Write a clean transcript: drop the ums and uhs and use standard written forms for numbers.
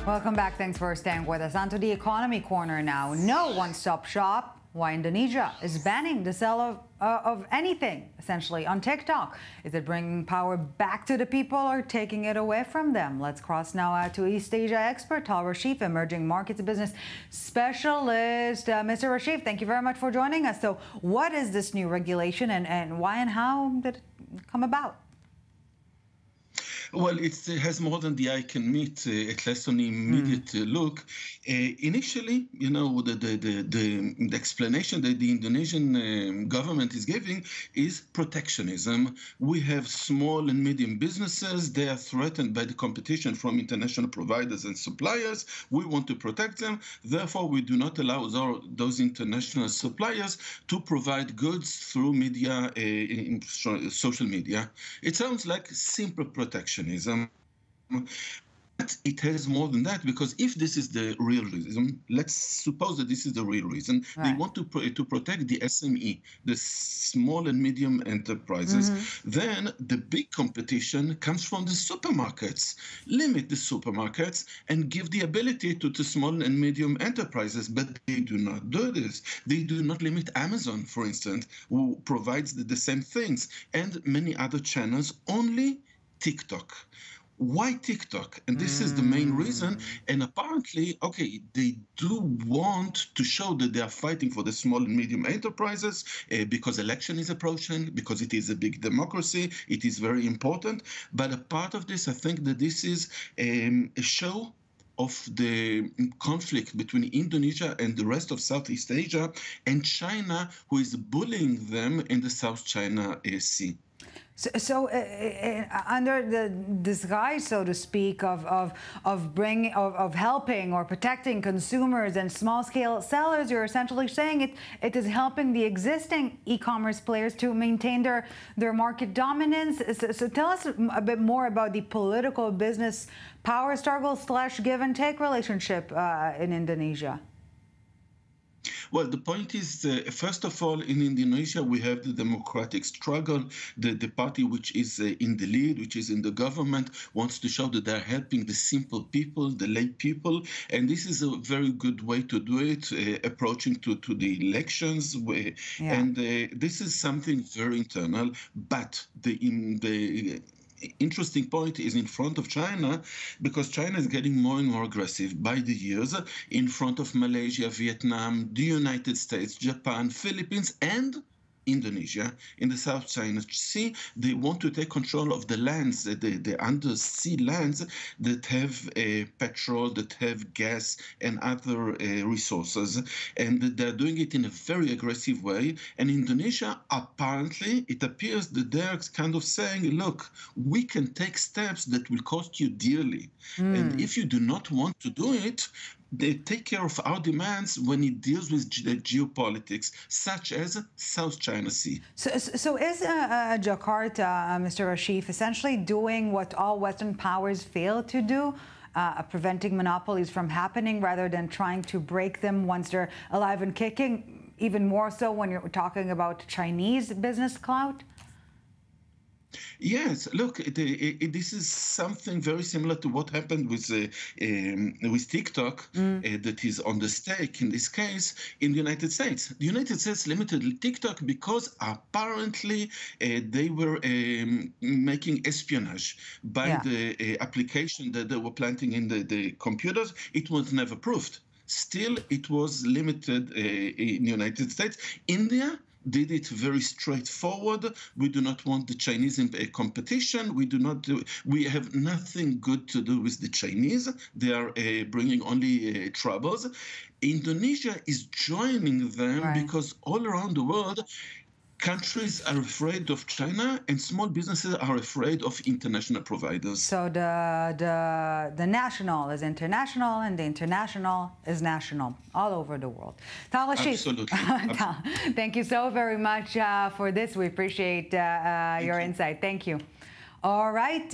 Welcome back. Thanks for staying with us. On to the economy corner now. No one-stop shop. Why Indonesia is banning the sale of anything, essentially, on TikTok. Is it bringing power back to the people or taking it away from them? Let's cross now to East Asia expert Tal Rashif, emerging markets business specialist. Mr. Rashif, thank you very much for joining us. So what is this new regulation and why and how did it come about? Well, it has more than the eye can meet, at least on the immediate look. Initially, you know, the explanation that the Indonesian government is giving is protectionism. We have small and medium businesses. They are threatened by the competition from international providers and suppliers. We want to protect them. Therefore, we do not allow those international suppliers to provide goods through media, in social media. It sounds like simple protectionism. But it has more than that, because if this is the real reason, let's suppose that this is the real reason, they want to protect the SME, the small and medium enterprises, then the big competition comes from the supermarkets. Limit the supermarkets and give the ability to the small and medium enterprises, but they do not do this. They do not limit Amazon, for instance, who provides the same things, and many other channels, only TikTok. Why TikTok? And this is the main reason. And apparently, okay, they do want to show that they are fighting for the small and medium enterprises because election is approaching, because it is a big democracy. It is very important. But a part of this, I think that this is a show of the conflict between Indonesia and the rest of Southeast Asia and China, who is bullying them in the South China Sea. So, under the disguise, so to speak, of helping or protecting consumers and small-scale sellers, you're essentially saying it is helping the existing e-commerce players to maintain their market dominance. So tell us a bit more about the political business power struggle / give and take relationship in Indonesia. Well, the point is, first of all, in Indonesia, we have the democratic struggle. The party which is in the lead, which is in the government, wants to show that they're helping the simple people, the lay people. And this is a very good way to do it, approaching to the elections. And this is something very internal. But the interesting point is in front of China, because China is getting more and more aggressive by the years in front of Malaysia, Vietnam, the United States, Japan, Philippines, and Indonesia in the South China Sea. They want to take control of the lands, the undersea lands that have petrol, that have gas and other resources. And they're doing it in a very aggressive way. And Indonesia, apparently, it appears that they're kind of saying, look, we can take steps that will cost you dearly. And if you do not want to do it, they take care of our demands when it deals with geopolitics, such as South China Sea. So is Jakarta, Mr. Rashif, essentially doing what all Western powers fail to do, preventing monopolies from happening rather than trying to break them once they're alive and kicking, even more so when you're talking about Chinese business clout? Yes, look, this is something very similar to what happened with TikTok, that is on the stake in this case in the United States. The United States limited TikTok because apparently they were making espionage by the application that they were planting in the computers. It was never proved. Still, it was limited in the United States. India did it very straightforward. We do not want the Chinese in competition. We have nothing good to do with the Chinese. They are bringing only troubles. Indonesia is joining them because all around the world, countries are afraid of China and small businesses are afraid of international providers. So the national is international and the international is national all over the world. Tal Rashif, absolutely. Thank you so very much for this. We appreciate your insight. Thank you. All right.